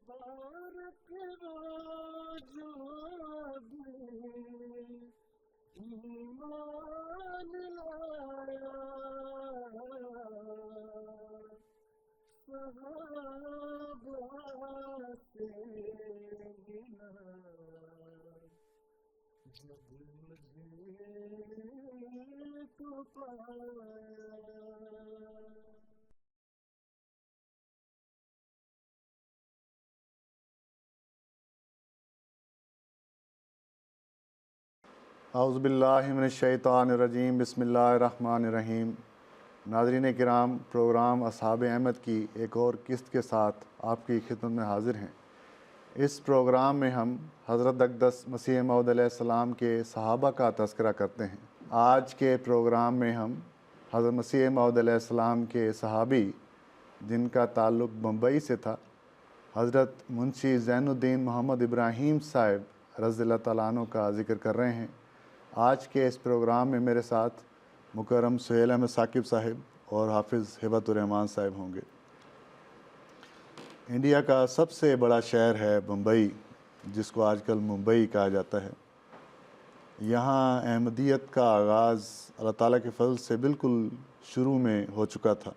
مبارک روز ایمان لایا صحابہ سے ملا جب مجھے تو پایا. اعوذ باللہ من الشیطان الرجیم. بسم اللہ الرحمن الرحیم. ناظرین کرام، پروگرام اصحاب احمد کی ایک اور قسط کے ساتھ آپ کی خدمت میں حاضر ہیں. اس پروگرام میں ہم حضرت اقدس مسیح موعود علیہ السلام کے صحابہ کا تذکرہ کرتے ہیں. آج کے پروگرام میں ہم حضرت مسیح موعود علیہ السلام کے صحابی جن کا تعلق بمبئی سے تھا، حضرت منشی زین الدین محمد ابراہیم صاحب رضی اللہ تعالیٰ عنہ کا ذکر کر رہے ہیں. آج کے اس پروگرام میں میرے ساتھ مکرم سہیل احمد ثاقب صاحب اور حافظ ہبت الرحمان صاحب ہوں گے. انڈیا کا سب سے بڑا شہر ہے بمبئی، جس کو آج کل ممبئی کہا جاتا ہے. یہاں احمدیت کا آغاز اللہ تعالیٰ کے فضل سے بالکل شروع میں ہو چکا تھا،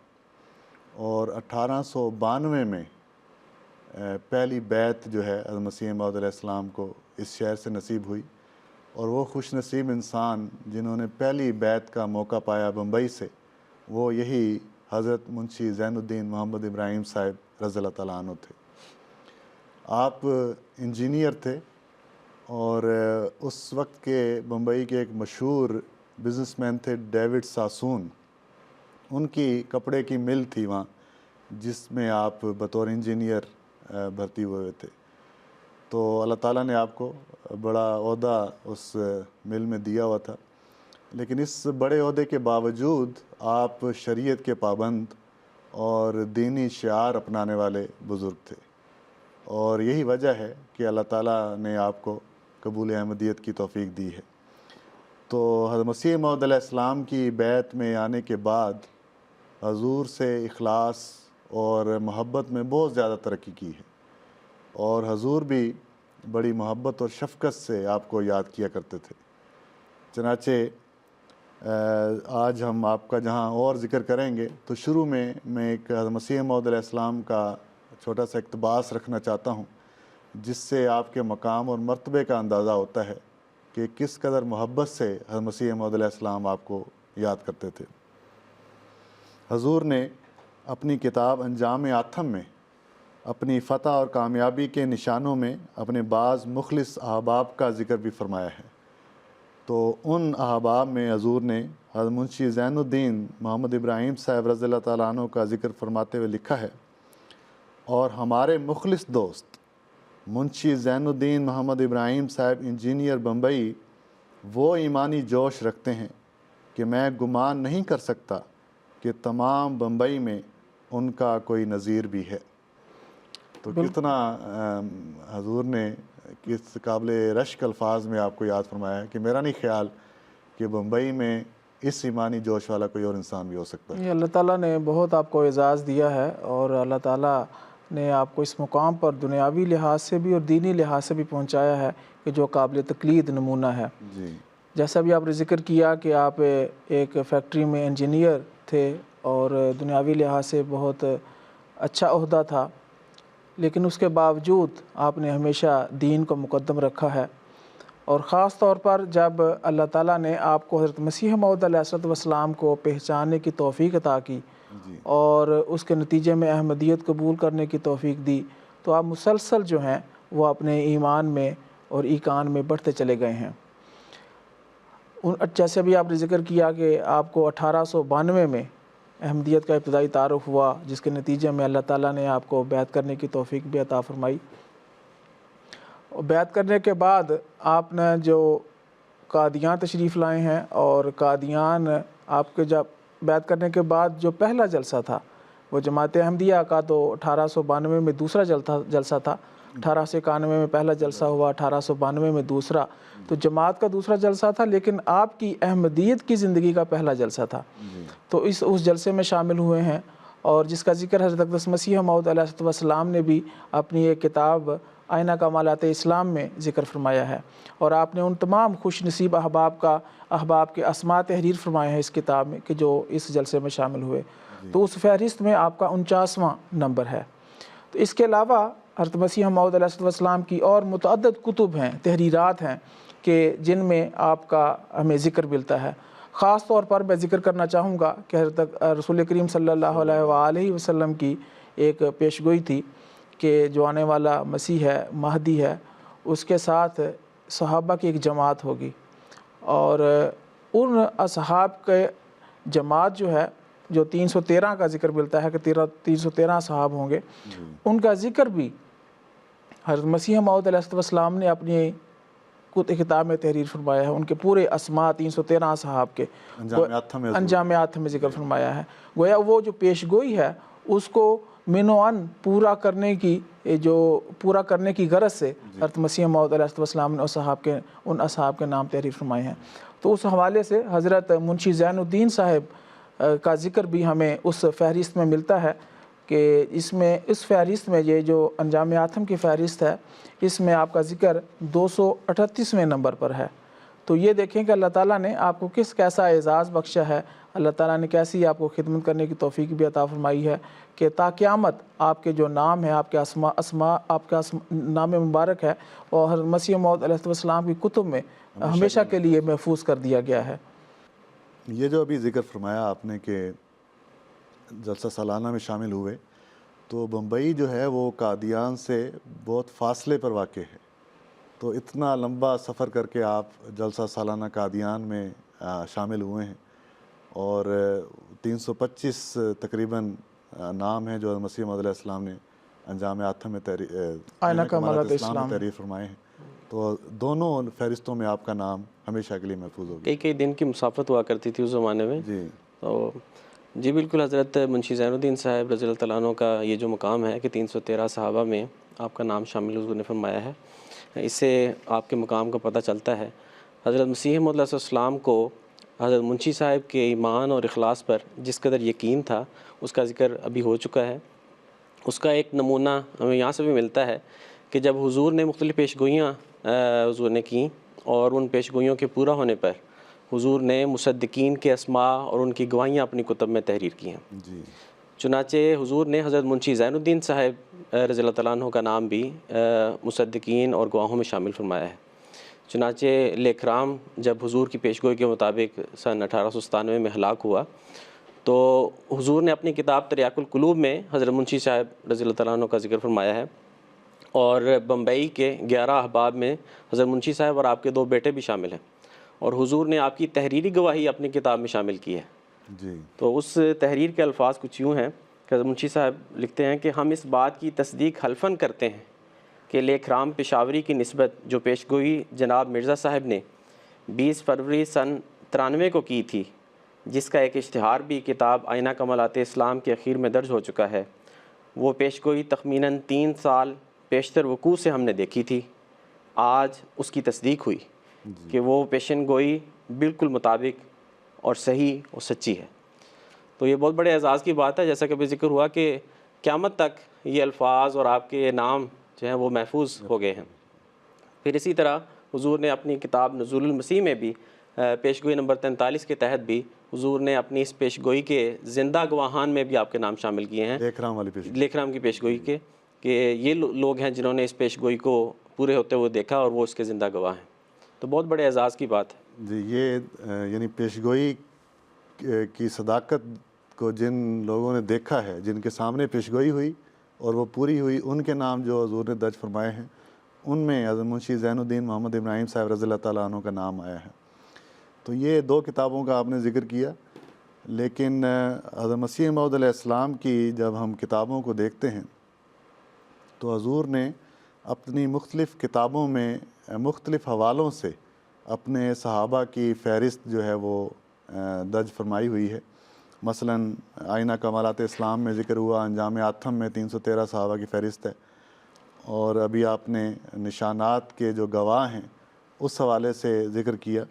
اور 1892 میں پہلی بیعت جو ہے حضرت مسیح موعود علیہ السلام کو اس شہر سے نصیب ہوئی. اور وہ خوش نصیب انسان جنہوں نے پہلی بیعت کا موقع پایا بمبئی سے، وہ یہی حضرت منشی زین الدین محمد ابراہیم صاحب رضی اللہ تعالیٰ عنہ تھے. آپ انجینئر تھے، اور اس وقت کے بمبئی کے ایک مشہور بزنس مین تھے ڈیوڈ ساسون. ان کی کپڑے کی مل تھی وہاں، جس میں آپ بطور انجینئر بھرتی ہوئے تھے. تو اللہ تعالیٰ نے آپ کو بڑا عہدہ اس مل میں دیا ہوا تھا، لیکن اس بڑے عہدے کے باوجود آپ شریعت کے پابند اور دینی شعار اپنانے والے بزرگ تھے. اور یہی وجہ ہے کہ اللہ تعالیٰ نے آپ کو قبول احمدیت کی توفیق دی ہے. تو حضرت مسیح موعود علیہ السلام کی بیعت میں آنے کے بعد حضور سے اخلاص اور محبت میں بہت زیادہ ترقی کی ہے، اور حضور بھی بڑی محبت اور شفقت سے آپ کو یاد کیا کرتے تھے. چنانچہ آج ہم آپ کا جہاں اور ذکر کریں گے، تو شروع میں ایک حضرت مسیح موعود علیہ السلام کا چھوٹا سا اقتباس رکھنا چاہتا ہوں، جس سے آپ کے مقام اور مرتبے کا اندازہ ہوتا ہے کہ کس قدر محبت سے حضرت مسیح موعود علیہ السلام آپ کو یاد کرتے تھے. حضور نے اپنی کتاب انجام آتم میں اپنی فتح اور کامیابی کے نشانوں میں اپنے بعض مخلص احباب کا ذکر بھی فرمایا ہے. تو ان احباب میں حضور نے حضرت منشی زین الدین محمد ابراہیم صاحب رضی اللہ تعالیٰ عنہ کا ذکر فرماتے ہوئے لکھا ہے، اور ہمارے مخلص دوست منشی زین الدین محمد ابراہیم صاحب انجینئر بمبئی وہ ایمانی جوش رکھتے ہیں کہ میں گمان نہیں کر سکتا کہ تمام بمبئی میں ان کا کوئی نظیر بھی ہے. تو کتنا حضور نے کس قابل رشک الفاظ میں آپ کو یاد فرمایا ہے کہ میرا نہیں خیال کہ بمبئی میں اس ایمانی جوش والا کوئی اور انسان بھی ہو سکتا ہے. اللہ تعالیٰ نے بہت آپ کو اعزاز دیا ہے، اور اللہ تعالیٰ نے آپ کو اس مقام پر دنیاوی لحاظ سے بھی اور دینی لحاظ سے بھی پہنچایا ہے کہ جو قابل تقلید نمونہ ہے. جی، جیسا بھی آپ نے ذکر کیا کہ آپ ایک فیکٹری میں انجینئر تھے اور دنیاوی لحاظ سے بہت اچھا عہدہ تھا، لیکن اس کے باوجود آپ نے ہمیشہ دین کو مقدم رکھا ہے. اور خاص طور پر جب اللہ تعالیٰ نے آپ کو حضرت مسیح موعود علیہ السلام کو پہچاننے کی توفیق عطا کی اور اس کے نتیجے میں احمدیت قبول کرنے کی توفیق دی، تو آپ مسلسل جو ہیں وہ اپنے ایمان میں اور ایقان میں بڑھتے چلے گئے ہیں. جیسے بھی آپ نے ذکر کیا کہ آپ کو 1892 میں احمدیت کا ابتدائی تعارف ہوا، جس کے نتیجے میں اللہ تعالیٰ نے آپ کو بیعت کرنے کی توفیق بھی عطا فرمائی. اور بیعت کرنے کے بعد آپ نے جو قادیان تشریف لائے ہیں، اور قادیان آپ کے جب بیعت کرنے کے بعد جو پہلا جلسہ تھا وہ جماعت احمدیہ کا، تو 1892 میں دوسرا جلسہ تھا. 1891 میں پہلا جلسہ ہوا، 1892 میں دوسرا. تو جماعت کا دوسرا جلسہ تھا، لیکن آپ کی احمدیت کی زندگی کا پہلا جلسہ تھا. تو اس جلسے میں شامل ہوئے ہیں، اور جس کا ذکر حضرت اقدس مسیح موعود علیہ السلام نے بھی اپنی ایک کتاب آئینہ کمالات اسلام میں ذکر فرمایا ہے، اور آپ نے ان تمام خوش نصیب احباب کے اسماء تحریر فرمائے ہیں اس کتاب میں کہ جو اس جلسے میں شامل ہوئے، تو اس فہرست میں آپ کا 49واں نمبر ہے۔ تو اس کے علاوہ حضرت مسیح موعود علیہ السلام کی اور متعدد کتب ہیں، تحریرات ہیں کہ جن میں آپ کا ہمیں ذکر ملتا ہے۔ خاص طور پر میں ذکر کرنا چاہوں گا کہ حضرت رسول کریم صلی اللہ علیہ وآلہ وسلم کی ایک پیشگوئی تھی کہ جو آنے والا مسیح ہے، مہدی ہے، اس کے ساتھ صحابہ کی ایک جماعت ہوگی، اور ان اصحاب کے جماعت جو ہے جو 313 کا ذکر ملتا ہے کہ 313 صحاب ہوں گے، ان کا ذکر بھی حضرت مسیح موعود علیہ السلام نے اپنی کتاب میں تحریر فرمایا ہے۔ ان کے پورے اسماء 313 صحاب کے انجامات میں ذکر فرمایا ہے۔ گویا وہ جو پیشگوئی ہے اس کو من و ان پورا کرنے کی غرض سے حضرت مسیح موعود علیہ السلام نے ان اصحاب کے نام تحریر فرمائے ہیں۔ تو اس حوالے سے حضرت منشی زین الدین صاحب کا ذکر بھی ہمیں اس فہرست میں ملتا ہے کہ اس فہرست میں یہ جو انجام آتم کی فہرست ہے، اس میں آپ کا ذکر 238ویں نمبر پر ہے۔ تو یہ دیکھیں کہ اللہ تعالیٰ نے آپ کو کیسا اعزاز بخشا ہے، اللہ تعالیٰ نے کیسی آپ کو خدمت کرنے کی توفیق بھی عطا فرمائی ہے کہ تا قیامت آپ کے جو نام ہے، آپ کے اسماء آپ کا نام مبارک ہے، اور حضرت مسیح موعود علیہ السلام کی کتب میں ہمیشہ کے لیے محفوظ کر دیا گیا ہے۔ یہ جو ابھی ذکر فرمایا آپ نے کہ جلسہ سالانہ میں شامل ہوئے، تو بمبئی جو ہے وہ قادیان سے بہت فاصلے پر واقع ہے، تو اتنا لمبا سفر کر کے آپ جلسہ سالانہ قادیان میں شامل ہوئے ہیں، اور 325 تقریباً نام ہیں جو مسیح موعود علیہ السلام نے انجام آتم میں آئینہ کمالات اسلام میں تحریر فرمائے ہیں، تو دونوں فہرستوں میں آپ کا نام ہمیشہ کے لیے محفوظ ہوگا۔ کئی دن کی مسافت ہوا کرتی تھی اس زمانے میں۔ تو جی بالکل، حضرت منشی زین الدین صاحب رضی اللہ تعالیٰ عنہ کا یہ جو مقام ہے کہ 313 صحابہ میں آپ کا نام شامل حضور نے فرمایا ہے، اس سے آپ کے مقام کا پتہ چلتا ہے۔ حضرت مسیح موعود علیہ السلام کو حضرت منشی صاحب کے ایمان اور اخلاص پر جس قدر یقین تھا، اس کا ذکر ابھی ہو چکا ہے۔ اس کا ایک نمونہ ہمیں یہاں سے بھی ملتا ہے کہ جب حضور نے مختلف پیشگوئیاں حضور نے کیں، اور ان پیشگوئیوں کے پورا ہونے پر حضور نے مصدقین کے اسماء اور ان کی گواہیاں اپنی کتب میں تحریر کی ہیں۔ چنانچہ حضور نے حضرت منشی زین الدین صاحب رضی اللہ تعالیٰ عنہ کا نام بھی مصدقین اور گواہوں میں شامل فرمایا ہے۔ چنانچہ لیکرام جب حضور کی پیشگوئی کے مطابق سن 1897 میں ہلاک ہوا، تو حضور نے اپنی کتاب تریاق القلوب میں حضرت منشی صاحب رضی اللہ تعالیٰ عنہ کا ذکر فرمایا ہے، اور بمبئی کے 11 احباب میں حضرت منشی صاحب اور آپ کے 2 بیٹے بھی شامل ہیں، اور حضور نے آپ کی تحریری گواہی اپنی کتاب میں شامل کی ہے۔ تو اس تحریر کے الفاظ کچھ یوں ہیں کہ حضرت منشی صاحب لکھتے ہیں کہ ہم اس بات کی تصدیق حلفاً کرتے ہیں کہ لیکرام پشاوری کی نسبت جو پیشگوئی جناب مرزا صاحب نے 20 فروری سن 93 کو کی تھی، جس کا ایک اشتہار بھی کتاب آئینہ کمالات اسلام کے اخیر میں درج ہو چکا ہے، وہ پیشگوئی تخمیناً 3 سال پیشتر وقوع سے ہم نے دیکھی تھی۔ آج اس کی تصدیق ہوئی کہ وہ پیشن گوئی بالکل مطابق اور صحیح اور سچی ہے۔ تو یہ بہت بڑے اعزاز کی بات ہے، جیسا کہ ابھی ذکر ہوا کہ قیامت تک یہ الفاظ اور آپ کے نام جو ہیں وہ محفوظ ہو گئے ہیں۔ پھر اسی طرح حضور نے اپنی کتاب نزول المسیح میں بھی پیشگوئی نمبر 43 کے تحت بھی حضور نے اپنی اس پیشگوئی کے زندہ گواہان میں بھی آپ کے نام شامل کیے ہیں، لیکرام کی پیشگوئی کے، کہ یہ لوگ ہیں جنہوں نے اس پیشگوئی کو پورے ہوتے ہوئے دیکھا اور وہ اس کے زندہ گواہ ہیں۔ تو بہت بڑے اعزاز کی بات ہے جی۔ یہ یعنی پیشگوئی کی صداقت کو جن لوگوں نے دیکھا ہے، جن کے سامنے پیشگوئی ہوئی اور وہ پوری ہوئی، ان کے نام جو حضور نے درج فرمائے ہیں، ان میں حضرت منشی زین الدین محمد ابراہیم صاحب رضی اللہ تعالیٰ عنہ کا نام آیا ہے۔ تو یہ 2 کتابوں کا آپ نے ذکر کیا، لیکن حضرت مسیح موعود علیہ السلام کی جب ہم کتابوں کو دیکھتے ہیں تو حضور نے اپنی مختلف کتابوں میں مختلف حوالوں سے اپنے صحابہ کی فہرست جو ہے وہ درج فرمائی ہوئی ہے۔ مثلاً آئینہ کمالات اسلام میں ذکر ہوا، انجام آتم میں 313 صحابہ کی فہرست ہے، اور ابھی آپ نے نشانات کے جو گواہ ہیں اس حوالے سے ذکر کیا۔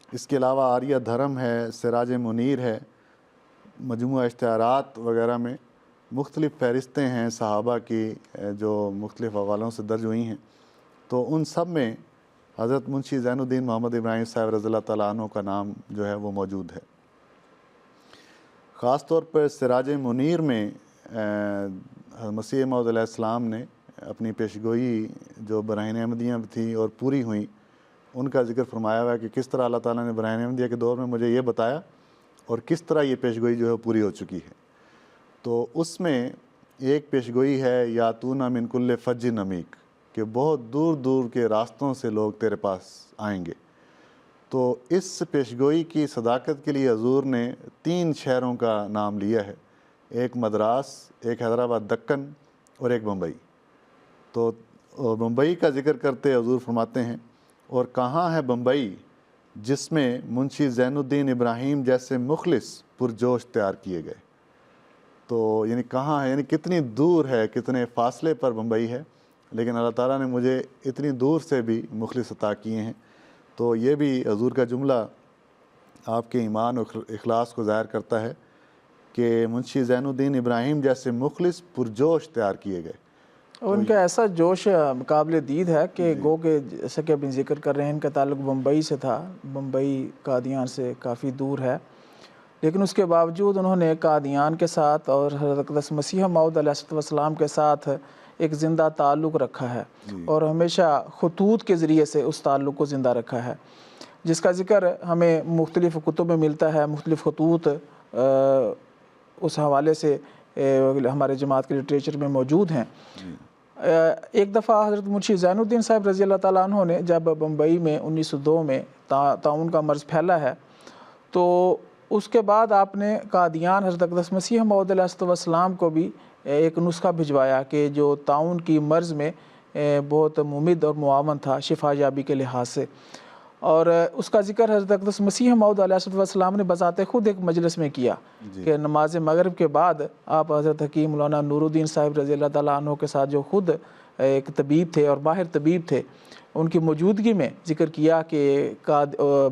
اس کے علاوہ آریہ دھرم ہے، سراج منیر ہے، مجموعہ اشتہارات وغیرہ میں مختلف فہرستیں ہیں صحابہ کی جو مختلف حوالوں سے درج ہوئی ہیں، تو ان سب میں حضرت منشی زین الدین محمد ابراہیم صاحب رضی اللہ تعالیٰ عنہ کا نام جو ہے وہ موجود ہے۔ خاص طور پر سراج منیر میں مسیح موعود علیہ السلام نے اپنی پیشگوئی جو براہین احمدیہ تھیں اور پوری ہوئیں، ان کا ذکر فرمایا ہوا ہے کہ کس طرح اللہ تعالیٰ نے براہین احمدیہ کے دور میں مجھے یہ بتایا اور کس طرح یہ پیشگوئی جو ہے پوری ہو چکی ہے۔ تو اس میں ایک پیشگوئی ہے یاتون من کل فج عمیق، کہ بہت دور دور کے راستوں سے لوگ تیرے پاس آئیں گے۔ تو اس پیشگوئی کی صداقت کے لیے حضور نے 3 شہروں کا نام لیا ہے، ایک مدراس، ایک حیدرآباد دکن اور ایک بمبئی۔ تو بمبئی کا ذکر کرتے حضور فرماتے ہیں، اور کہاں ہے بمبئی جس میں منشی زین الدین ابراہیم جیسے مخلص پرجوش تیار کیے گئے۔ تو یعنی کہاں ہے، یعنی کتنی دور ہے، کتنے فاصلے پر بمبئی ہے، لیکن اللہ تعالیٰ نے مجھے اتنی دور سے بھی مخلص عطا کیے ہیں۔ تو یہ بھی حضور کا جملہ آپ کے ایمان و اخلاص کو ظاہر کرتا ہے کہ منشی زین الدین ابراہیم جیسے مخلص پرجوش تیار کیے گئے۔ اور ان کا ایسا جوش قابل دید ہے کہ گو کہ جیسا کہ ابھی ذکر کر رہے ہیں ان کا تعلق بمبئی سے تھا، بمبئی قادیان سے کافی دور ہے، لیکن اس کے باوجود انہوں نے قادیان کے ساتھ اور حضرت اقدس مسیح موعود علیہ السلام کے ساتھ ایک زندہ تعلق رکھا ہے، اور ہمیشہ خطوط کے ذریعے سے اس تعلق کو زندہ رکھا ہے، جس کا ذکر ہمیں مختلف کتب میں ملتا ہے۔ مختلف خطوط اس حوالے سے ہمارے جماعت کے لٹریچر میں موجود ہیں۔ ایک دفعہ حضرت منشی زین الدین صاحب رضی اللہ تعالیٰ عنہ نے جب بمبئی میں 1902 میں طاعون کا مرض پھیلا ہے، تو اس کے بعد آپ نے قادیان حضرت اقدس مسیح موعود علیہ السلام کو بھی ایک نسخہ بھجوایا کہ جو طاعون کی مرض میں بہت ممد اور معاون تھا شفا یابی کے لحاظ سے، اور اس کا ذکر حضرت اقدس مسیح موعود علیہ السلام نے بذات خود ایک مجلس میں کیا کہ نماز مغرب کے بعد آپ حضرت حکیم مولانا نور الدین صاحب رضی اللہ تعالیٰ عنہ کے ساتھ جو خود ایک طبیب تھے اور ماہر طبیب تھے، ان کی موجودگی میں ذکر کیا کہ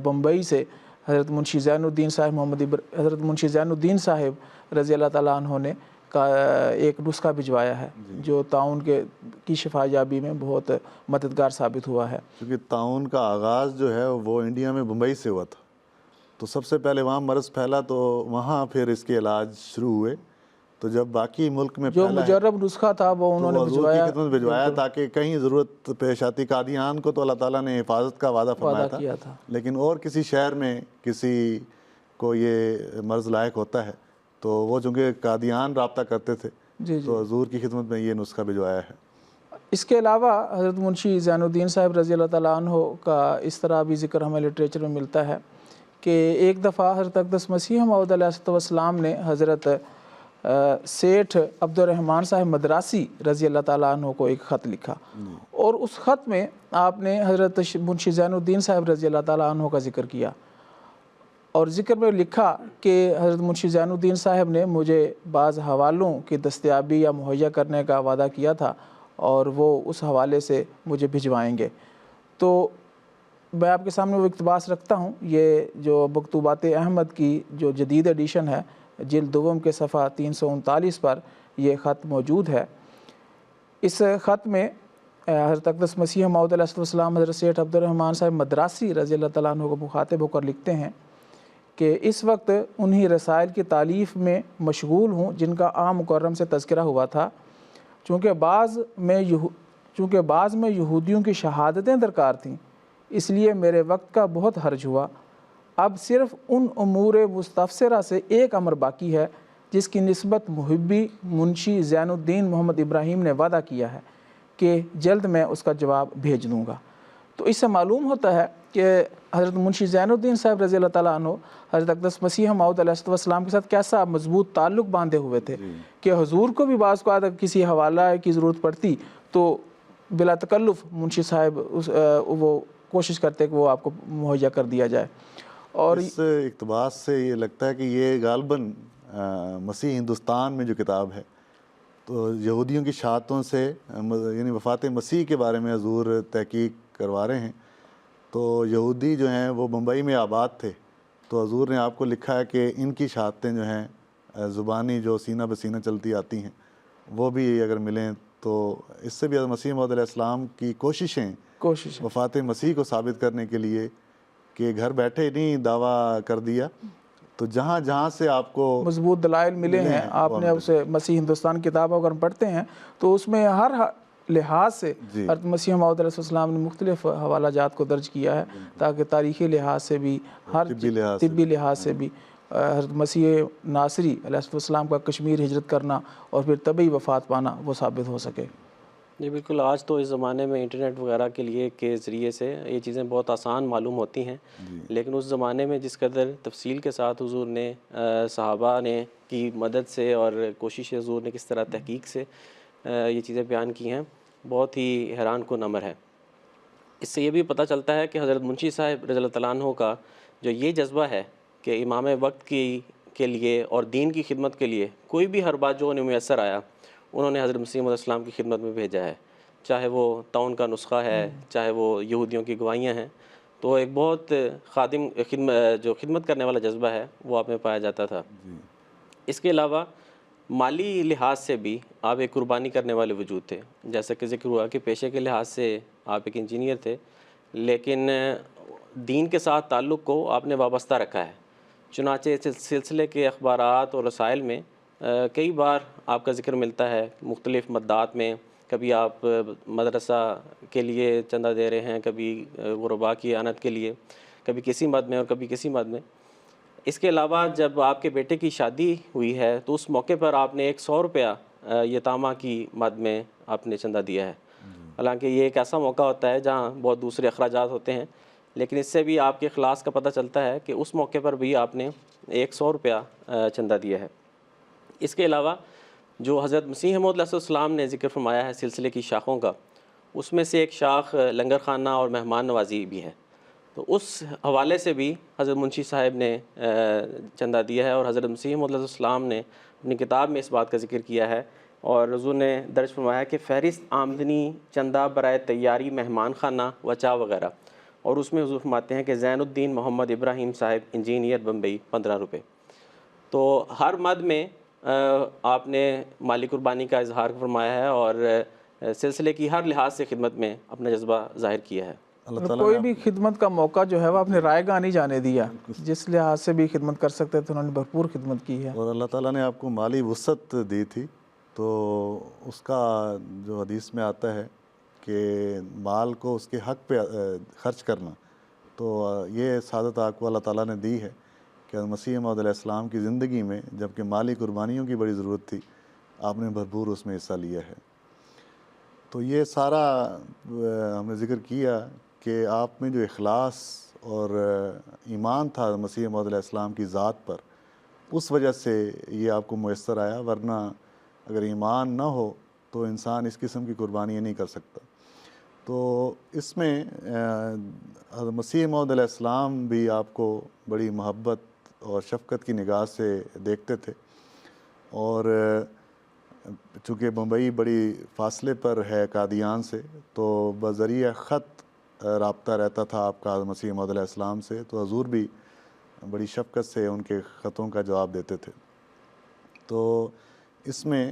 بمبئی سے حضرت منشی زین الدین صاحب حضرت منشی زین الدین صاحب رضی اللہ تعالیٰ عنہ نے ایک نسخہ بھجوایا ہے جو طاعون کی شفا یابی میں بہت مددگار ثابت ہوا ہے۔ کیونکہ طاعون کا آغاز جو ہے وہ انڈیا میں بمبئی سے ہوا تھا، تو سب سے پہلے وہاں مرض پھیلا، تو وہاں پھر اس کے علاج شروع ہوئے۔ تو جب باقی ملک میں جو مجرب نسخہ تھا وہ انہوں نے بھجوایا تاکہ کہیں ضرورت پیش آتی۔ قادیان کو تو اللہ تعالیٰ نے حفاظت کا وعدہ فرمایا تھا، لیکن اور کسی شہر میں کسی کو یہ مرض لاحق ہوتا ہے تو وہ چونکہ قادیان رابطہ کرتے تھے تو حضور کی خدمت میں یہ نسخہ بھجوایا ہے۔ اس کے علاوہ حضرت منشی زین الدین صاحب رضی اللہ تعالیٰ عنہ کا اس طرح بھی ذکر ہمیں لٹریچر میں ملتا ہے کہ ایک دفعہ حضرت اقدس مسیح موعود علیہ السلام نے حضرت سیٹھ عبد الرحمن صاحب مدراسی رضی اللہ تعالیٰ عنہ کو ایک خط لکھا، اور اس خط میں آپ نے حضرت منشی زین الدین صاحب رضی اللہ تعالیٰ عنہ کا ذکر کیا، اور ذکر میں لکھا کہ حضرت منشی زین الدین صاحب نے مجھے بعض حوالوں کی دستیابی یا مہیا کرنے کا وعدہ کیا تھا اور وہ اس حوالے سے مجھے بھجوائیں گے۔ تو میں آپ کے سامنے وہ اقتباس رکھتا ہوں، یہ جو مکتوبات احمد کی جو جدید ایڈیشن ہے جلد دوم کے صفحہ 339 پر یہ خط موجود ہے۔ اس خط میں حضرت اقدس مسیح موعود علیہ السلام حضرت سیٹھ عبد الرحمن صاحب مدراسی رضی اللہ تعالیٰ عنہ کو مخاطب ہو کر لکھتے ہیں کہ اس وقت انہی رسائل کی تالیف میں مشغول ہوں جن کا عام مکرم سے تذکرہ ہوا تھا، چونکہ بعض میں یہودیوں کی شہادتیں درکار تھیں، اس لیے میرے وقت کا بہت حرج ہوا۔ اب صرف ان امور مستفسرہ سے ایک امر باقی ہے جس کی نسبت محبی منشی زین الدین محمد ابراہیم نے وعدہ کیا ہے کہ جلد میں اس کا جواب بھیج دوں گا۔ تو اس سے معلوم ہوتا ہے کہ حضرت منشی زین الدین صاحب رضی اللہ تعالیٰ عنہ حضرت اقدس مسیح موعود علیہ السلام کے ساتھ کیسا مضبوط تعلق باندھے ہوئے تھے کہ حضور کو بھی بعض کو اگر کسی حوالہ کی ضرورت پڑتی تو بلا تکلف منشی صاحب وہ کوشش کرتے کہ وہ آپ کو مہیا کر دیا جائے۔ اور اس اقتباس سے یہ لگتا ہے کہ یہ غالباً مسیح ہندوستان میں جو کتاب ہے تو یہودیوں کی شہادتوں سے یعنی وفات مسیح کے بارے میں حضور تحقیق کروا رہے ہیں، تو یہودی جو ہیں وہ بمبئی میں آباد تھے، تو حضور نے آپ کو لکھا ہے کہ ان کی شہادتیں جو ہیں زبانی جو سینہ بہ سینہ چلتی آتی ہیں وہ بھی اگر ملیں تو اس سے بھی حضرت مسیح موعود علیہ السلام کی کوششیں وفات مسیح کو ثابت کرنے کے لیے کہ گھر بیٹھے نہیں دعویٰ کر دیا، تو جہاں جہاں سے آپ کو مضبوط دلائل ملے ہیں، آپ نے اسے مسیح ہندوستان کتاب اگر پڑھتے ہیں تو اس میں ہر لحاظ سے حضرت مسیح موعود علیہ السلام نے مختلف حوالہ جات کو درج کیا ہے تاکہ تاریخی لحاظ سے بھی، ہر طبی لحاظ سے بھی حضرت مسیح ناصری علیہ السلام کا کشمیر ہجرت کرنا اور پھر طبعی وفات پانا وہ ثابت ہو سکے۔ جی بالکل، آج تو اس زمانے میں انٹرنیٹ وغیرہ کے ذریعے سے یہ چیزیں بہت آسان معلوم ہوتی ہیں، لیکن اس زمانے میں جس قدر تفصیل کے ساتھ حضور نے صحابہ نے کی مدد سے اور کوشش حضور نے کس طرح تحقیق سے یہ چیزیں بیان کی ہیں، بہت ہی حیران کن امر ہے۔ اس سے یہ بھی پتہ چلتا ہے کہ حضرت منشی صاحب رضی اللہ تعالیٰ عنہ کا جو یہ جذبہ ہے کہ امام وقت کے لیے اور دین کی خدمت کے لیے کوئی بھی ہر بات جو انہیں میسر آیا انہوں نے حضرت مسیح علیہ السلام کی خدمت میں بھیجا ہے، چاہے وہ طاعون کا نسخہ ہے، چاہے وہ یہودیوں کی گواہیاں ہیں، تو ایک بہت جو خدمت کرنے والا جذبہ ہے وہ آپ میں پایا جاتا تھا۔ اس کے علاوہ مالی لحاظ سے بھی آپ ایک قربانی کرنے والے وجود تھے، جیسا کہ ذکر ہوا کہ پیشے کے لحاظ سے آپ ایک انجینئر تھے، لیکن دین کے ساتھ تعلق کو آپ نے وابستہ رکھا ہے۔ چنانچہ اس سلسلے کے اخبارات اور رسائل میں کئی بار آپ کا ذکر ملتا ہے، مختلف مدات میں، کبھی آپ مدرسہ کے لیے چندہ دے رہے ہیں، کبھی غرباء کی اعانت کے لیے، کبھی کسی مد میں اور کبھی کسی مد میں۔ اس کے علاوہ جب آپ کے بیٹے کی شادی ہوئی ہے تو اس موقع پر آپ نے 100 روپیہ یتامہ کی مد میں آپ نے چندہ دیا ہے۔ حالانکہ یہ ایک ایسا موقع ہوتا ہے جہاں بہت دوسرے اخراجات ہوتے ہیں، لیکن اس سے بھی آپ کے اخلاص کا پتہ چلتا ہے کہ اس موقع پر بھی آپ نے 100 روپیہ چندہ دیا ہے۔ اس کے علاوہ جو حضرت مسیح موعود علیہ السلام نے ذکر فرمایا ہے سلسلے کی شاخوں کا، اس میں سے ایک شاخ لنگر خانہ اور مہمان نوازی بھی ہے، تو اس حوالے سے بھی حضرت منشی صاحب نے چندہ دیا ہے، اور حضرت مسیح موعود علیہ السلام نے اپنی کتاب میں اس بات کا ذکر کیا ہے، اور حضور نے درج فرمایا کہ فہرست آمدنی چندہ برائے تیاری مہمان خانہ و چا وغیرہ، اور اس میں حضور فرماتے ہیں کہ زین الدین محمد ابراہیم صاحب انجینئر بمبئی 15 روپے۔ تو ہر مد میں آپ نے مالی قربانی کا اظہار فرمایا ہے اور سلسلے کی ہر لحاظ سے خدمت میں اپنا جذبہ ظاہر کیا ہے۔ کوئی بھی خدمت کا موقع جو ہے وہ آپ نے رائے گاہ نہیں جانے دیا، جس لحاظ سے بھی خدمت کر سکتے تھے انہوں نے بھرپور خدمت کی ہے، اور اللہ تعالیٰ نے آپ کو مالی وسعت دی تھی، تو اس کا جو حدیث میں آتا ہے کہ مال کو اس کے حق پہ خرچ کرنا، تو یہ سعادت آپ کو اللہ تعالیٰ نے دی ہے کہ مسیح موعود علیہ السلام کی زندگی میں جب کہ مالی قربانیوں کی بڑی ضرورت تھی، آپ نے بھرپور اس میں حصہ لیا ہے۔ تو یہ سارا ہم نے ذکر کیا کہ آپ میں جو اخلاص اور ایمان تھا مسیح موعود علیہ السلام کی ذات پر، اس وجہ سے یہ آپ کو میسر آیا، ورنہ اگر ایمان نہ ہو تو انسان اس قسم کی قربانیاں نہیں کر سکتا۔ تو اس میں حضرت مسیح موعود علیہ السلام بھی آپ کو بڑی محبت اور شفقت کی نگاہ سے دیکھتے تھے، اور چونکہ بمبئی بڑی فاصلے پر ہے قادیان سے، تو بذریعہ خط رابطہ رہتا تھا آپ کا حضرت مسیح موعود علیہ السلام سے، تو حضور بھی بڑی شفقت سے ان کے خطوں کا جواب دیتے تھے۔ تو اس میں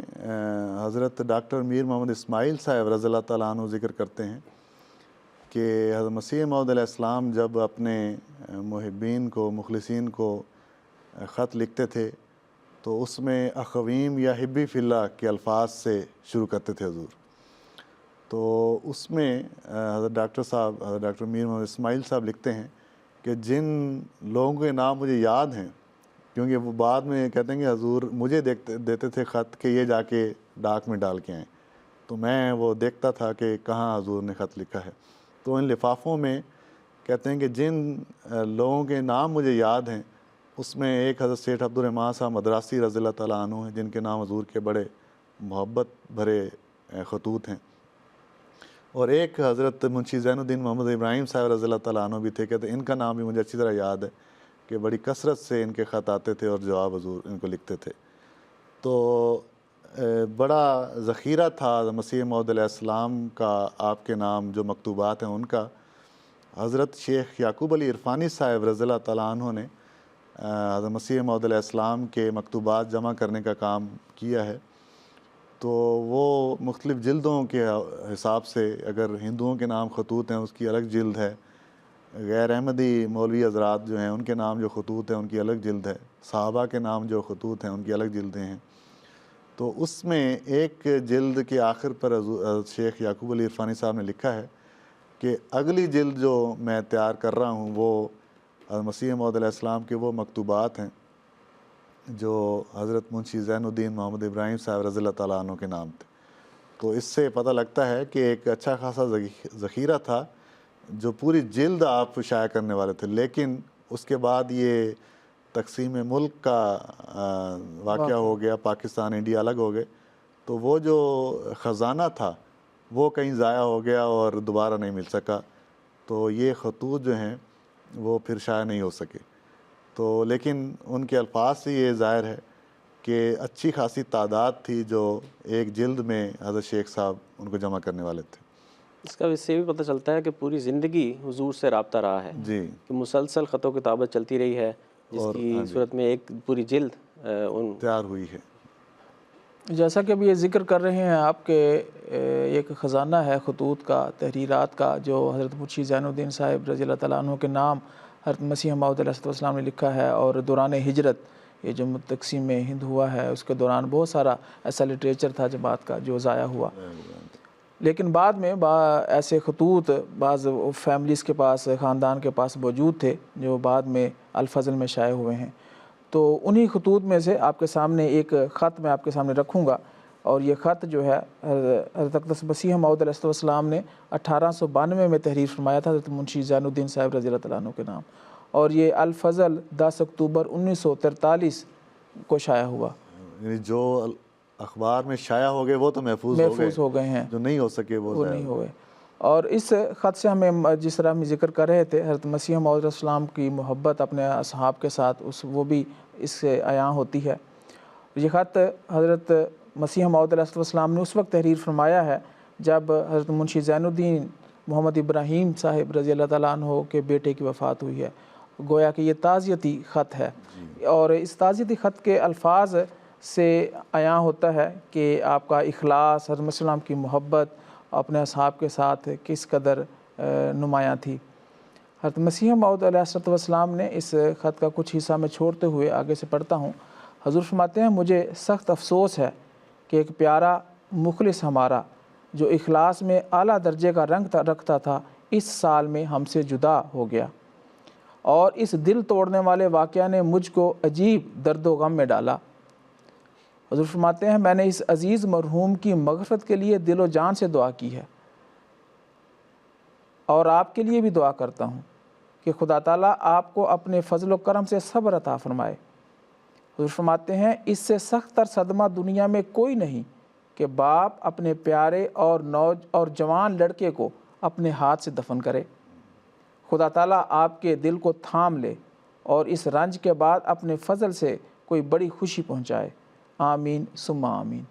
حضرت ڈاکٹر میر محمد اسماعیل صاحب رضی اللہ تعالیٰ عنہ ذکر کرتے ہیں کہ حضرت مسیح موعود علیہ السلام جب اپنے محبین کو، مخلصین کو خط لکھتے تھے تو اس میں اخویم یا حبی فی اللہ کے الفاظ سے شروع کرتے تھے حضور۔ تو اس میں حضرت ڈاکٹر میر محمد اسماعیل صاحب لکھتے ہیں کہ جن لوگوں کے نام مجھے یاد ہیں، کیونکہ وہ بعد میں کہتے ہیں کہ حضور مجھے دیتے تھے خط کہ یہ جا کے ڈاک میں ڈال کے آئیں، تو میں وہ دیکھتا تھا کہ کہاں حضور نے خط لکھا ہے۔ تو ان لفافوں میں کہتے ہیں کہ جن لوگوں کے نام مجھے یاد ہیں، اس میں ایک حضرت سیٹھ عبد الرحمٰن صاحب مدراسی رضی اللہ تعالیٰ عنہ ہیں، جن کے نام حضور کے بڑے محبت بھرے خطوط ہیں، اور ایک حضرت منشی زین الدین محمد ابراہیم صاحب رضی اللہ تعالیٰ عنہ بھی تھے، کہتے ہیں ان کا نام بھی مجھے اچھی طرح یاد ہے کہ بڑی کثرت سے ان کے خط آتے تھے اور جواب حضور ان کو لکھتے تھے۔ تو بڑا ذخیرہ تھا مسیح موعود علیہ السلام کا، آپ کے نام جو مکتوبات ہیں ان کا۔ حضرت شیخ یعقوب علی عرفانی صاحب رضی اللہ تعالیٰ عنہ نے حضرت مسیح موعود علیہ السلام کے مکتوبات جمع کرنے کا کام کیا ہے، تو وہ مختلف جلدوں کے حساب سے، اگر ہندوؤں کے نام خطوط ہیں اس کی الگ جلد ہے، غیر احمدی مولوی حضرات جو ہیں ان کے نام جو خطوط ہیں ان کی الگ جلد ہے، صحابہ کے نام جو خطوط ہیں ان کی الگ جلدیں ہیں. تو اس میں ایک جلد کے آخر پر حضرت شیخ یعقوب علی عرفانی صاحب نے لکھا ہے کہ اگلی جلد جو میں تیار کر رہا ہوں وہ حضرت مسیح موعود علیہ السلام کے وہ مکتوبات ہیں جو حضرت منشی زین الدین محمد ابراہیم صاحب رضی اللہ تعالیٰ عنہ کے نام تھے. تو اس سے پتہ لگتا ہے کہ ایک اچھا خاصا ذخیرہ تھا جو پوری جلد آپ شائع کرنے والے تھے، لیکن اس کے بعد یہ تقسیم ملک کا واقعہ ہو گیا، پاکستان انڈیا الگ ہو گئے، تو وہ جو خزانہ تھا وہ کہیں ضائع ہو گیا اور دوبارہ نہیں مل سکا. تو یہ خطوط جو ہیں وہ پھر شائع نہیں ہو سکے. تو لیکن ان کے الفاظ سے یہ ظاہر ہے کہ اچھی خاصی تعداد تھی جو ایک جلد میں حضرت شیخ صاحب ان کو جمع کرنے والے تھے. اس کا اس سے بھی پتہ چلتا ہے کہ پوری زندگی حضور سے رابطہ رہا ہے، جی، کہ مسلسل خط و کتابت چلتی رہی ہے، جس کی صورت میں ایک پوری جلد تیار ہوئی ہے. جیسا کہ ابھی یہ ذکر کر رہے ہیں آپ کے ایک خزانہ ہے خطوط کا، تحریرات کا، جو حضرت منشی زین الدین صاحب رضی اللہ تعالیٰ عنہ کے نام حضرت مسیح موعود علیہ السلام نے لکھا ہے. اور دوران ہجرت یہ جو تقسیم ہند ہوا ہے اس کے دوران بہت سارا ایسا لٹریچر تھا جماعت کا جو ضائع ہوا. لیکن بعد میں ایسے خطوط بعض فیملیز کے پاس، خاندان کے پاس موجود تھے جو بعد میں الفضل میں شائع ہوئے ہیں. تو انہی خطوط میں سے آپ کے سامنے ایک خط میں آپ کے سامنے رکھوں گا، اور یہ خط جو ہے حضرت اقدس مسیح موعود علیہ السلام نے 1892 میں تحریر فرمایا تھا حضرت منشی زین الدین صاحب رضی اللہ تعالیٰ عنہ کے نام، اور یہ الفضل 10 اکتوبر 1943 کو شائع ہوا. یعنی جو اخبار میں شائع ہو گئے وہ تو محفوظ ہو گئے ہیں، جو نہیں ہو سکے وہ نہیں ہوئے. اور اس خط سے ہمیں جس طرح ہم ذکر کر رہے تھے حضرت مسیح موعود علیہ السلام کی محبت اپنے اصحاب کے ساتھ وہ بھی اس سے عیاں ہوتی ہے. یہ خط حضرت مسیح موعود علیہ السلام نے اس وقت تحریر فرمایا ہے جب حضرت منشی زین الدین محمد ابراہیم صاحب رضی اللہ تعالیٰ عنہ کے بیٹے کی وفات ہوئی ہے. گویا کہ یہ تعزیتی خط ہے، اور اس تعزیتی خط کے الفاظ سے عیاں ہوتا ہے کہ آپ کا اخلاص، حضرت مسیح السلام کی محبت اپنے اصحاب کے ساتھ کس قدر نمایاں تھی. حضرت مسیح موعود علیہ السلام نے اس خط کا کچھ حصہ میں چھوڑتے ہوئے آگے سے پڑھتا ہوں. حضور فرماتے ہیں، مجھے سخت افسوس ہے کہ ایک پیارا مخلص ہمارا جو اخلاص میں اعلیٰ درجے کا رنگ رکھتا تھا اس سال میں ہم سے جدا ہو گیا، اور اس دل توڑنے والے واقعہ نے مجھ کو عجیب درد و غم میں ڈالا. حضور فرماتے ہیں، میں نے اس عزیز مرحوم کی مغفرت کے لیے دل و جان سے دعا کی ہے، اور آپ کے لیے بھی دعا کرتا ہوں کہ خدا تعالیٰ آپ کو اپنے فضل و کرم سے صبر عطا فرمائے. حضور فرماتے ہیں، اس سے سخت تر صدمہ دنیا میں کوئی نہیں کہ باپ اپنے پیارے اور جوان لڑکے کو اپنے ہاتھ سے دفن کرے. خدا تعالیٰ آپ کے دل کو تھام لے اور اس رنج کے بعد اپنے فضل سے کوئی بڑی خوشی پہنچائے. آمین ثم آمین.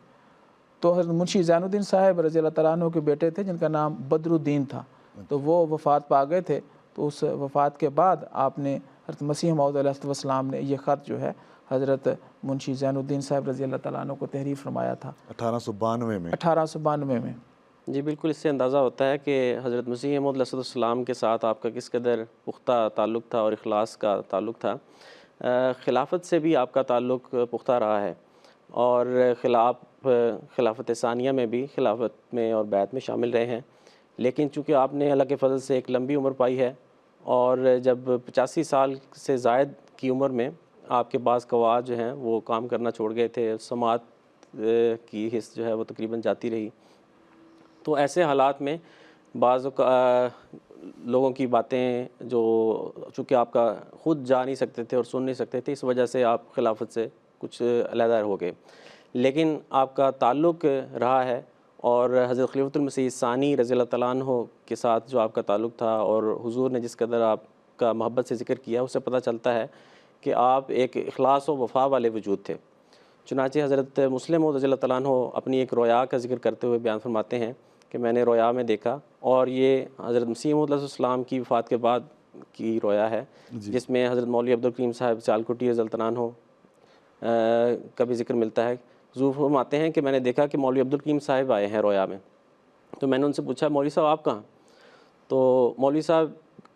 تو حضرت منشی زین الدین صاحب رضی اللہ تعالیٰ عنہ کے بیٹے تھے جن کا نام بدر الدین تھا، تو وہ وفات پا گئے تھے. تو اس وفات کے بعد آپ نے حضرت مسیح موعود علیہ السلام نے یہ خط جو ہے حضرت منشی زین الدین صاحب رضی اللہ تعالیٰ عنہ کو تحریر فرمایا تھا 1892 میں. جی بالکل، اس سے اندازہ ہوتا ہے کہ حضرت مسیح موعود علیہ السلام کے ساتھ آپ کا کس قدر پختہ تعلق تھا اور اخلاص کا تعلق تھا. خلافت سے بھی آپ کا تعلق پختہ رہا ہے، اور خلافت ثانیہ میں بھی خلافت میں اور بیعت میں شامل رہے ہیں. لیکن چونکہ آپ نے اللہ کے فضل سے ایک لمبی عمر پائی ہے، اور جب 85 سال سے زائد کی عمر میں آپ کے بعض قواعد جو ہیں وہ کام کرنا چھوڑ گئے تھے، سماعت کی حص جو ہے وہ تقریباً جاتی رہی. تو ایسے حالات میں بعض لوگوں کی باتیں جو چونکہ آپ کا خود جا نہیں سکتے تھے اور سن نہیں سکتے تھے، اس وجہ سے آپ خلافت سے کچھ علیحدہ ہو گئے. لیکن آپ کا تعلق رہا ہے، اور حضرت خلیفۃ المسیح ثانی رضی اللہ تعالیٰ عنہ کے ساتھ جو آپ کا تعلق تھا، اور حضور نے جس قدر آپ کا محبت سے ذکر کیا، اس سے پتہ چلتا ہے کہ آپ ایک اخلاص و وفا والے وجود تھے. چنانچہ حضرت مسلم موعود رضی اللہ تعالیٰ عنہ اپنی ایک رویا کا ذکر کرتے ہوئے بیان فرماتے ہیں کہ میں نے رویا میں دیکھا، اور یہ حضرت مسیح موعود علیہ السلام کی وفات کے بعد کی رویا ہے جس میں حضرت مولوی عبدالکریم صاحب سیالکوٹی رضی اللہ عنہ کا بھی ذکر ملتا ہے. حضور فرماتے ہیں کہ میں نے دیکھا کہ مولوی عبدالکریم صاحب آئے ہیں رویا میں. تو میں نے ان سے پوچھا مولوی صاحب آپ کہاں؟ تو مولوی صاحب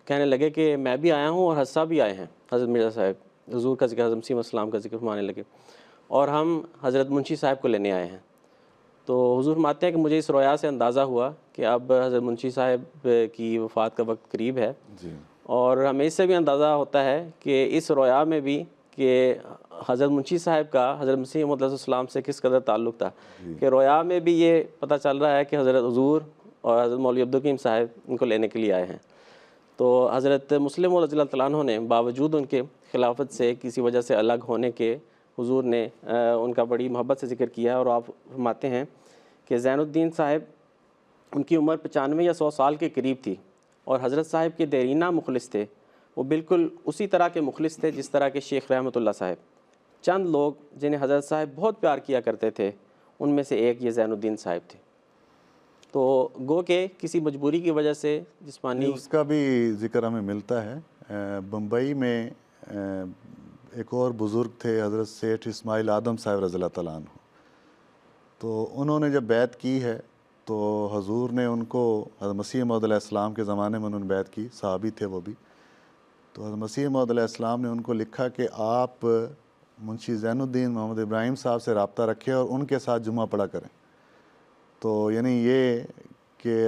کہنے لگے کہ میں بھی آیا ہوں اور حضرت بھی آئے ہیں. حضرت مرزا صاحب حضور کا ذکر، حضرت مسیح السلام کا ذکر فرمانے لگے اور ہم حضرت منشی صاحب کو لینے آئے ہیں. تو حضور فرماتے ہیں کہ مجھے اس رویا سے اندازہ ہوا کہ اب حضرت منشی صاحب کی وفات کا وقت قریب ہے. اور ہمیں اس سے بھی اندازہ ہوتا ہے کہ اس رویا میں بھی کہ حضرت منشی صاحب کا حضرت مسیح علیہ السلام سے کس قدر تعلق تھا کہ رویا میں بھی یہ پتہ چل رہا ہے کہ حضرت حضور اور حضرت مولوی عبدالکریم صاحب ان کو لینے کے لیے آئے ہیں. تو حضرت مسلم رضی اللہ تعالیٰ عنہ نے باوجود ان کے خلافت سے کسی وجہ سے الگ ہونے کے حضور نے ان کا بڑی محبت سے ذکر کیا ہے. اور آپ فرماتے ہیں کہ زین الدین صاحب ان کی عمر 95 یا 100 سال کے قریب تھی اور حضرت صاحب کے دیرینہ مخلص تھے. وہ بالکل اسی طرح کے مخلص تھے جس طرح کے شیخ رحمۃ اللہ صاحب. چند لوگ جنہیں حضرت صاحب بہت پیار کیا کرتے تھے ان میں سے ایک یہ زین الدین صاحب تھے. تو گو کہ کسی مجبوری کی وجہ سے جسمانی اس کا بھی ذکر ہمیں ملتا ہے. بمبئی میں ایک اور بزرگ تھے حضرت سیٹھ اسماعیل آدم صاحب رضی اللہ تعالیٰ عنہ. تو انہوں نے جب بیعت کی ہے تو حضور نے ان کو حضرت مسیح موعود علیہ السلام کے زمانے میں انہوں نے بیعت کی، صحابی تھے وہ بھی. تو حضرت مسیح موعود علیہ السلام نے ان کو لکھا کہ آپ منشی زین الدین محمد ابراہیم صاحب سے رابطہ رکھیں اور ان کے ساتھ جمعہ پڑھا کریں. تو یعنی یہ کہ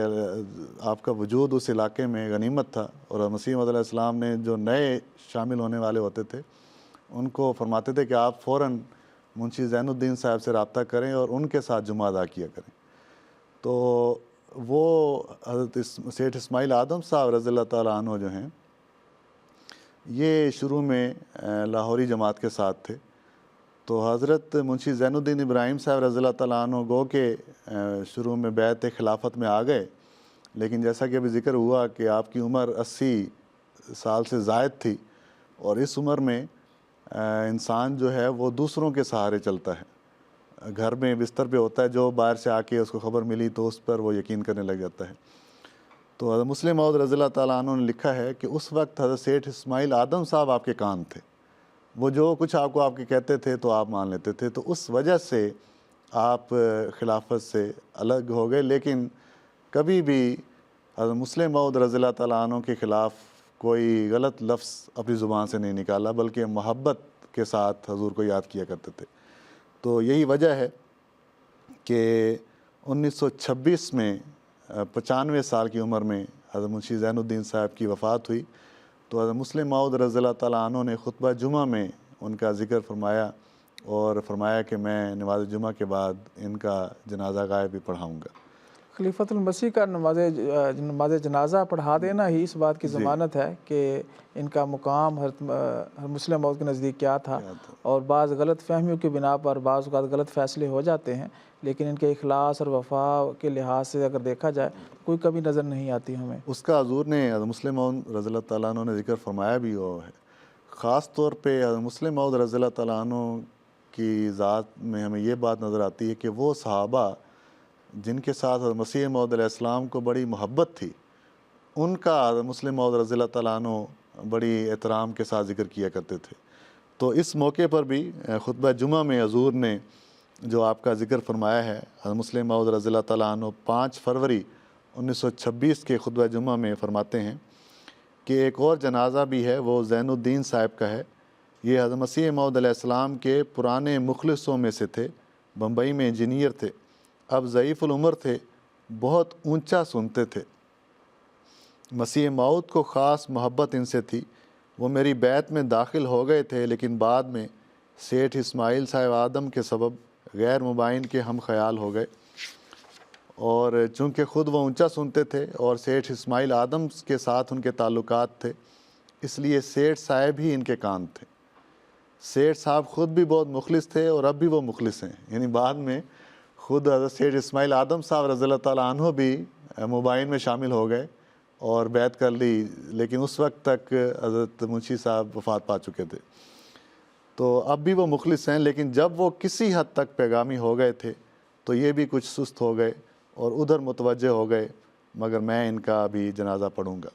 آپ کا وجود اس علاقے میں غنیمت تھا. اور حضرت مسیح موعود علیہ السلام نے جو نئے شامل ہونے والے ہوتے تھے ان کو فرماتے تھے کہ آپ فوراً منشی زین الدین صاحب سے رابطہ کریں اور ان کے ساتھ جمعہ ادا کیا کریں. تو وہ حضرت سیٹھ اسماعیل آدم صاحب رضی اللہ تعالیٰ عنہ جو ہیں یہ شروع میں لاہوری جماعت کے ساتھ تھے. تو حضرت منشی زین الدین ابراہیم صاحب رضی اللہ تعالیٰ عنہ گو کہ شروع میں بیعت خلافت میں آ گئے، لیکن جیسا کہ ابھی ذکر ہوا کہ آپ کی عمر 80 سال سے زائد تھی اور اس عمر میں انسان جو ہے وہ دوسروں کے سہارے چلتا ہے. گھر میں بستر پہ ہوتا ہے، جو باہر سے آ کے اس کو خبر ملی تو اس پر وہ یقین کرنے لگ جاتا ہے. تو حضرت مسلم موعود رضی اللہ تعالیٰ عنہ نے لکھا ہے کہ اس وقت حضرت سیٹھ اسماعیل آدم صاحب آپ کے کان تھے. وہ جو کچھ آپ کو آپ کے کہتے تھے تو آپ مان لیتے تھے. تو اس وجہ سے آپ خلافت سے الگ ہو گئے، لیکن کبھی بھی حضرت مسلم موعود رضی اللہ تعالیٰ عنہ کے خلاف کوئی غلط لفظ اپنی زبان سے نہیں نکالا، بلکہ محبت کے ساتھ حضور کو یاد کیا کرتے تھے. تو یہی وجہ ہے کہ 1926 میں 95 سال کی عمر میں حضرت منشی زین الدین صاحب کی وفات ہوئی. تو حضرت مسلم موعود رضی اللہ تعالیٰ عنہ نے خطبہ جمعہ میں ان کا ذکر فرمایا اور فرمایا کہ میں نماز جمعہ کے بعد ان کا جنازہ غائب بھی پڑھاؤں گا. خلیفۃ المسیح کا نماز جنازہ پڑھا دینا ہی اس بات کی ضمانت ہے کہ ان کا مقام حضرت مسلم موعود کے نزدیک کیا تھا. اور بعض غلط فہمیوں کی بنا پر بعض اوقات غلط فیصلے ہو جاتے ہیں، لیکن ان کے اخلاص اور وفا کے لحاظ سے اگر دیکھا جائے کوئی کمی نظر نہیں آتی ہمیں. اس کا حضور نے حضرت مسلم موعود رضی اللہ تعالیٰ عنہ نے ذکر فرمایا بھی ہوا ہے. خاص طور پہ حضرت مسلم موعود رضی اللہ تعالیٰ عنہ کی ذات میں ہمیں یہ بات نظر آتی ہے کہ وہ صحابہ جن کے ساتھ حضرت مسیح موعود علیہ السلام کو بڑی محبت تھی، ان کا حضرت مسلم موعود رضی اللہ تعالیٰ عنہ بڑی احترام کے ساتھ ذکر کیا کرتے تھے. تو اس موقع پر بھی خطبہ جمعہ میں حضور نے جو آپ کا ذکر فرمایا ہے حضرت مسلم موعود رضی اللہ تعالیٰ عنہ 5 فروری 1926 کے خطبہ جمعہ میں فرماتے ہیں کہ ایک اور جنازہ بھی ہے، وہ زین الدین صاحب کا ہے. یہ حضرت مسیح موعود علیہ السلام کے پرانے مخلصوں میں سے تھے، بمبئی میں انجینئر تھے، اب ضعیف العمر تھے، بہت اونچا سنتے تھے. مسیح موعود کو خاص محبت ان سے تھی. وہ میری بیعت میں داخل ہو گئے تھے، لیکن بعد میں سیٹھ اسماعیل صاحب آدم کے سبب غیر مبائن کے ہم خیال ہو گئے. اور چونکہ خود وہ اونچا سنتے تھے اور سیٹھ اسماعیل آدم کے ساتھ ان کے تعلقات تھے، اس لیے سیٹھ صاحب ہی ان کے کان تھے. سیٹھ صاحب خود بھی بہت مخلص تھے اور اب بھی وہ مخلص ہیں. یعنی بعد میں خود حضرت سیٹھ اسماعیل آدم صاحب رضی اللہ تعالیٰ عنہ بھی مبائن میں شامل ہو گئے اور بیعت کر لی، لیکن اس وقت تک حضرت منشی صاحب وفات پا چکے تھے. تو اب بھی وہ مخلص ہیں، لیکن جب وہ کسی حد تک پیغامی ہو گئے تھے تو یہ بھی کچھ سست ہو گئے اور ادھر متوجہ ہو گئے، مگر میں ان کا بھی جنازہ پڑھوں گا.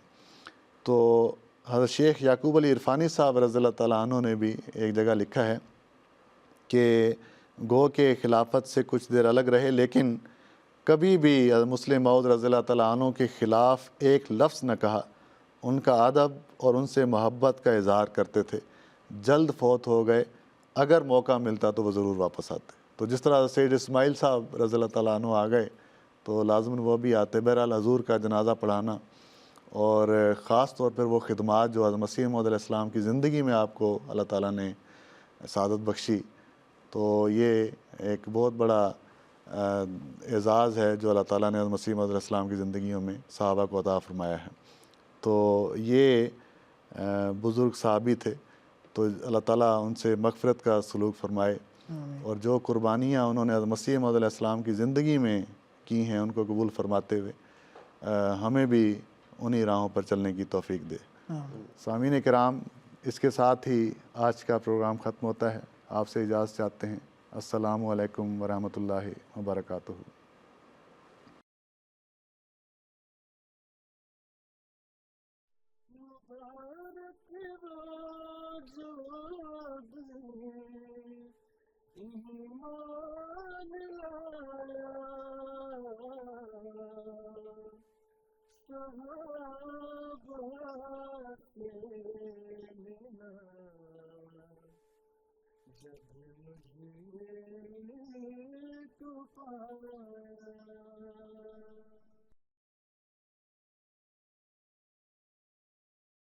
تو حضرت شیخ یعقوب علی عرفانی صاحب رضی اللہ تعالیٰ عنہ نے بھی ایک جگہ لکھا ہے کہ گو کے خلافت سے کچھ دیر الگ رہے، لیکن کبھی بھی مسلم موعود رضی اللہ تعالیٰ عنہ کے خلاف ایک لفظ نہ کہا، ان کا ادب اور ان سے محبت کا اظہار کرتے تھے۔ جلد فوت ہو گئے، اگر موقع ملتا تو وہ ضرور واپس آتے۔ تو جس طرح سید اسماعیل صاحب رضی اللہ تعالیٰ عنہ آ گئے تو لازماً وہ بھی آتے۔ بہرحال حضور کا جنازہ پڑھانا اور خاص طور پر وہ خدمات جو حضرت مسیح موعود علیہ السلام کی زندگی میں آپ کو اللہ تعالیٰ نے سعادت بخشی، تو یہ ایک بہت بڑا اعزاز ہے جو اللہ تعالیٰ نے حضرت مسیح موعود علیہ السلام کی زندگیوں میں صحابہ کو عطا فرمایا ہے۔ تو یہ بزرگ صحابی تھے، تو اللہ تعالیٰ ان سے مغفرت کا سلوک فرمائے، اور جو قربانیاں انہوں نے حضرت مسیح موعود علیہ السلام کی زندگی میں کی ہیں ان کو قبول فرماتے ہوئے ہمیں بھی انہی راہوں پر چلنے کی توفیق دے۔ سامعین کرام، اس کے ساتھ ہی آج کا پروگرام ختم ہوتا ہے۔ آپ سے اجازت چاہتے ہیں۔ السلام علیکم ورحمۃ اللہ وبرکاتہ۔ مبارک روز ایمان لایا، صحابہ سے ملا، جب مجھے